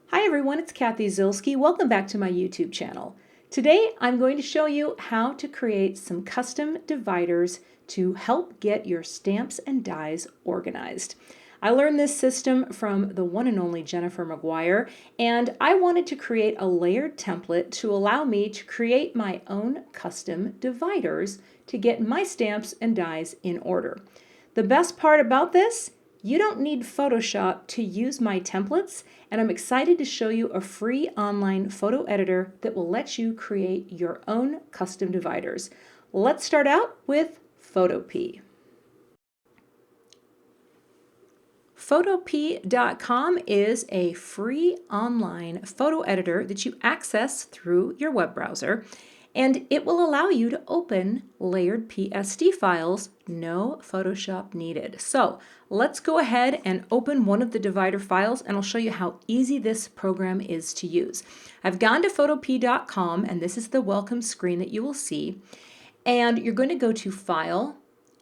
Hi everyone, it's Cathy Zielske. Welcome back to my YouTube channel. Today I'm going to show you how to create some custom dividers to help get your stamps and dies organized. I learned this system from the one and only Jennifer McGuire, and I wanted to create a layered template to allow me to create my own custom dividers to get my stamps and dies in order. The best part about this, you don't need Photoshop to use my templates, and I'm excited to show you a free online photo editor that will let you create your own custom dividers. Let's start out with Photopea. Photopea.com is a free online photo editor that you access through your web browser, and it will allow you to open layered PSD files, no Photoshop needed. So let's go ahead and open one of the divider files, and I'll show you how easy this program is to use. I've gone to Photopea.com, and this is the welcome screen that you will see, and you're going to go to File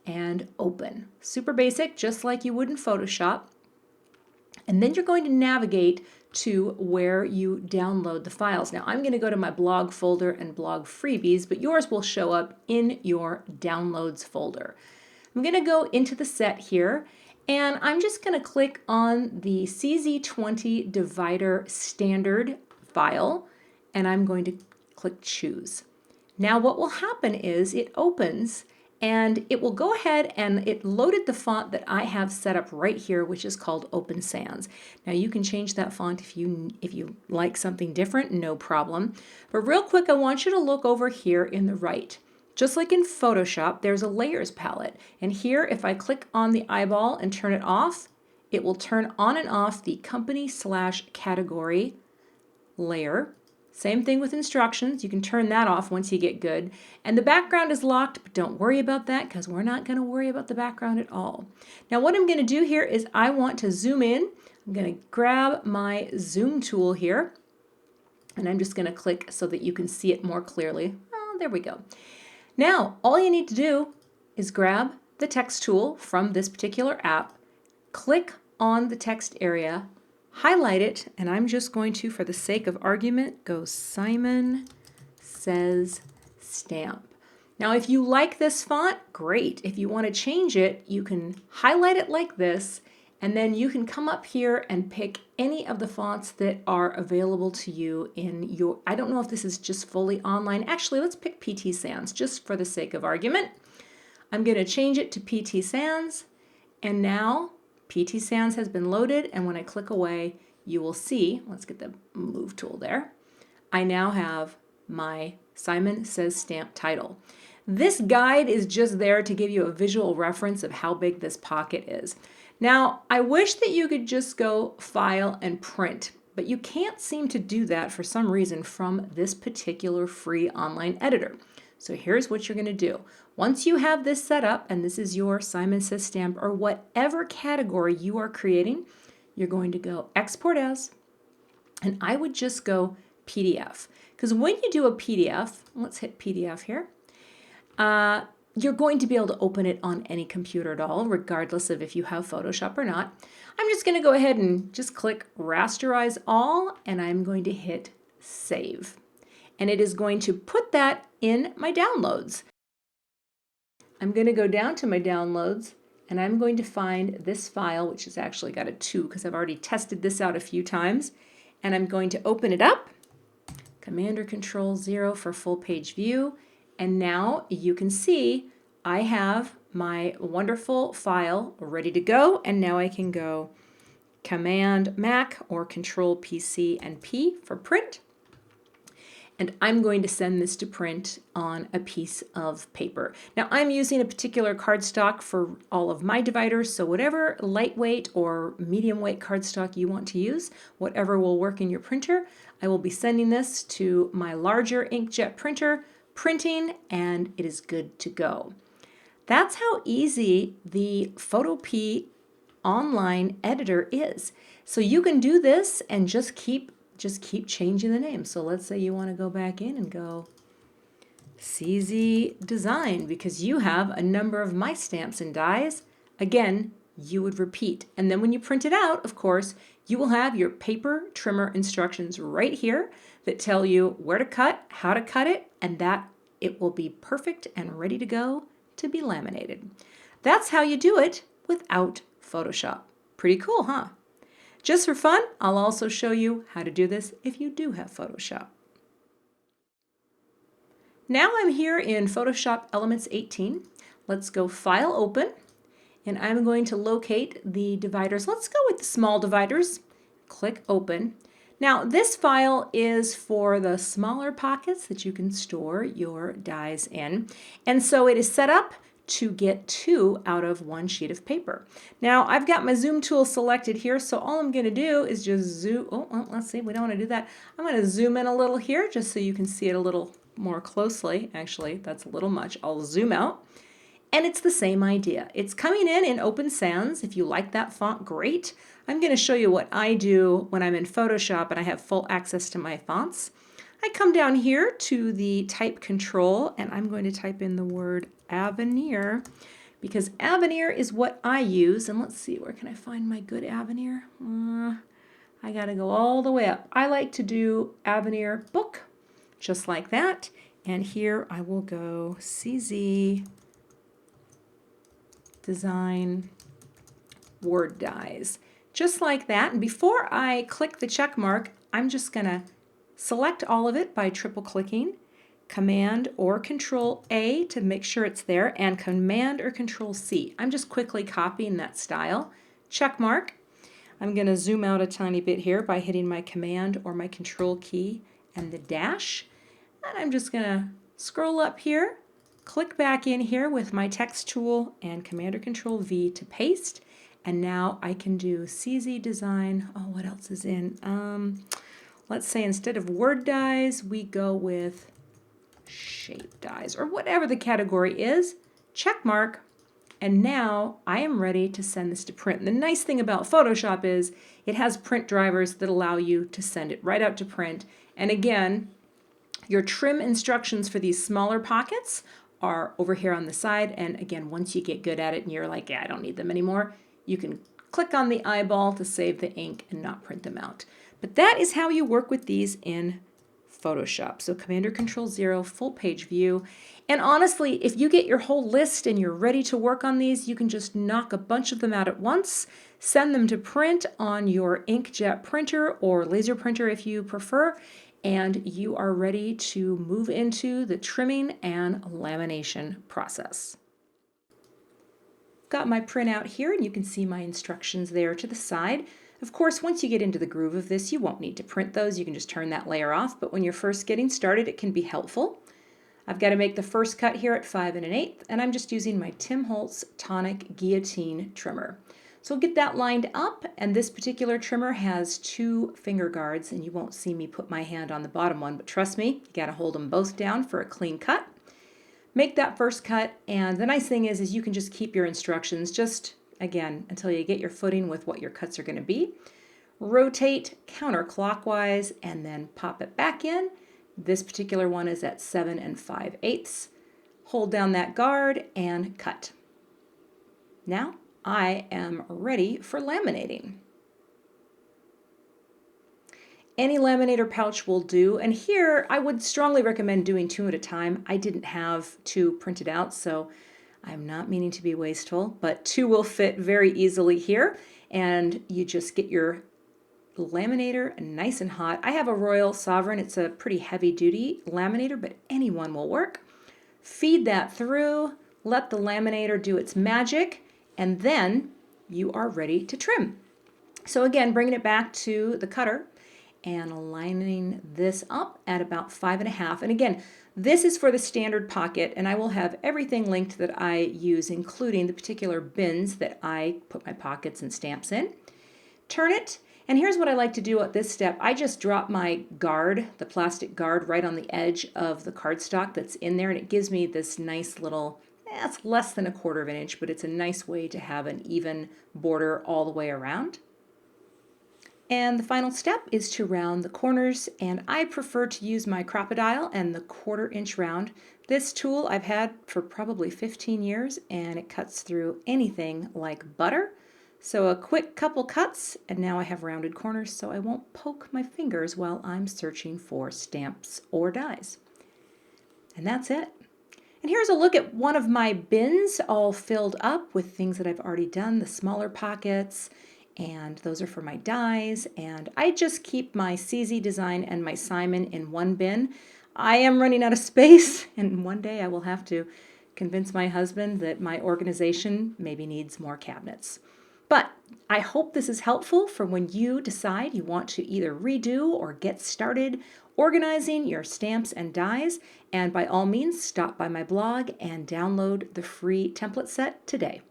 and Open. Super basic, just like you would in Photoshop. And then you're going to navigate to where you download the files. Now I'm going to go to my blog folder and blog freebies, but yours will show up in your downloads folder. I'm going to go into the set here, and I'm just going to click on the CZ20 divider standard file, and I'm going to click choose. Now what will happen is it opens, and it will go ahead and it loaded the font that I have set up right here, which is called Open Sans. Now you can change that font if you like something different, no problem. But real quick, I want you to look over here in the right. Just like in Photoshop, there's a layers palette. And here, if I click on the eyeball and turn it off, it will turn on and off the company/category layer. Same thing with instructions. You can turn that off once you get good. And the background is locked, but don't worry about that because we're not going to worry about the background at all. Now what I'm going to do here is I want to zoom in. I'm going to grab my zoom tool here, and I'm just going to click so that you can see it more clearly. Oh, there we go. Now all you need to do is grab the text tool from this particular app, click on the text area, highlight it, and I'm just going to, for the sake of argument, go Simon Says Stamp. Now if you like this font, great. If you want to change it, you can highlight it like this, and then you can come up here and pick any of the fonts that are available to you in your, I don't know if this is just fully online. Actually, let's pick PT Sans just for the sake of argument. I'm going to change it to PT Sans, and now PT Sans has been loaded, and when I click away, you will see, let's get the move tool there, I now have my Simon Says Stamp title. This guide is just there to give you a visual reference of how big this pocket is. Now, I wish that you could just go File and Print, but you can't seem to do that for some reason from this particular free online editor. So here's what you're going to do. Once you have this set up, and this is your Simon Says Stamp or whatever category you are creating, you're going to go Export As, and I would just go PDF. Because when you do a PDF, let's hit PDF here, you're going to be able to open it on any computer at all, regardless of if you have Photoshop or not. I'm just going to go ahead and just click Rasterize All, and I'm going to hit Save. And it is going to put that in my downloads. I'm going to go down to my downloads, and I'm going to find this file, which has actually got a 2 because I've already tested this out a few times, and I'm going to open it up, Command or Control 0 for full page view, and now you can see I have my wonderful file ready to go, and now I can go Command Mac or Control PC and P for print. And I'm going to send this to print on a piece of paper. Now I'm using a particular cardstock for all of my dividers, so whatever lightweight or medium weight cardstock you want to use, whatever will work in your printer, I will be sending this to my larger inkjet printer, printing, and it is good to go. That's how easy the Photopea online editor is. So you can do this and just keep changing the name. So let's say you want to go back in and go CZ Design because you have a number of my stamps and dies. Again, you would repeat. And then when you print it out, of course, You will have your paper trimmer instructions right here that tell you where to cut, how to cut it, and that it will be perfect and ready to go to be laminated. That's how you do it without Photoshop. Pretty cool, huh? Just for fun, I'll also show you how to do this if you do have Photoshop. Now I'm here in Photoshop Elements 18. Let's go File, Open, and I'm going to locate the dividers. Let's go with the small dividers. Click Open. Now this file is for the smaller pockets that you can store your dies in, and so it is set up to get 2 out of 1 sheet of paper. Now I've got my zoom tool selected here, so all I'm going to do is just zoom. Oh, well, let's see, we don't want to do that. I'm going to zoom in a little here just so you can see it a little more closely. Actually, that's a little much. I'll zoom out. And it's the same idea. It's coming in Open Sans. If you like that font, great. I'm going to show you what I do when I'm in Photoshop and I have full access to my fonts. I come down here to the type control and I'm going to type in the word Avenir because Avenir is what I use. And let's see, where can I find my good Avenir? I got to go all the way up. I like to do Avenir Book, just like that. And here I will go CZ Design Word Dies, just like that. And before I click the check mark, I'm just going to select all of it by triple clicking, Command or Control A to make sure it's there, and Command or Control C. I'm just quickly copying that style. Check mark. I'm going to zoom out a tiny bit here by hitting my Command or my Control key and the dash. And I'm just going to scroll up here, click back in here with my text tool and Command or Control V to paste. And now I can do CZ Design. Oh, what else is in? Let's say instead of word dies, we go with shape dies or whatever the category is. Check mark. And now I am ready to send this to print. And the nice thing about Photoshop is it has print drivers that allow you to send it right out to print. And again, your trim instructions for these smaller pockets are over here on the side. And again, once you get good at it and you're like, yeah, I don't need them anymore, you can click on the eyeball to save the ink and not print them out. But that is how you work with these in Photoshop. So Command or Control 0, full page view. And honestly, if you get your whole list and you're ready to work on these, you can just knock a bunch of them out at once, send them to print on your inkjet printer or laser printer if you prefer, and you are ready to move into the trimming and lamination process. Got my printout here, and you can see my instructions there to the side. Of course, once you get into the groove of this, you won't need to print those. You can just turn that layer off, but when you're first getting started, it can be helpful. I've got to make the first cut here at 5 1/8, and I'm just using my Tim Holtz Tonic Guillotine trimmer. So we'll get that lined up, and this particular trimmer has 2 finger guards, and you won't see me put my hand on the bottom one, but trust me, you got to hold them both down for a clean cut. Make that first cut, and the nice thing is you can just keep your instructions just, again, until you get your footing with what your cuts are going to be. Rotate counterclockwise and then pop it back in. This particular one is at 7 5/8. Hold down that guard and cut. Now I am ready for laminating. Any laminator pouch will do, and here I would strongly recommend doing 2 at a time. I didn't have 2 printed out, so I'm not meaning to be wasteful, but 2 will fit very easily here, and you just get your laminator nice and hot. I have a Royal Sovereign. It's a pretty heavy-duty laminator, but any one will work. Feed that through, let the laminator do its magic, and then you are ready to trim. So again, bringing it back to the cutter and lining this up at about 5 1/2. And again, this is for the standard pocket, and I will have everything linked that I use, including the particular bins that I put my pockets and stamps in. Turn it, and here's what I like to do at this step. I just drop my guard, the plastic guard, right on the edge of the cardstock that's in there, and it gives me this nice little, it's less than 1/4 inch, but it's a nice way to have an even border all the way around. And the final step is to round the corners, and I prefer to use my Cropadile and the 1/4 inch round. This tool I've had for probably 15 years, and it cuts through anything like butter. So a quick couple cuts, and now I have rounded corners so I won't poke my fingers while I'm searching for stamps or dies. And that's it. And here's a look at one of my bins all filled up with things that I've already done, the smaller pockets, and those are for my dies. And I just keep my CZ Design and my Simon in one bin. I am running out of space, and one day I will have to convince my husband that my organization maybe needs more cabinets. But I hope this is helpful for when you decide you want to either redo or get started organizing your stamps and dies. And by all means, stop by my blog and download the free template set today.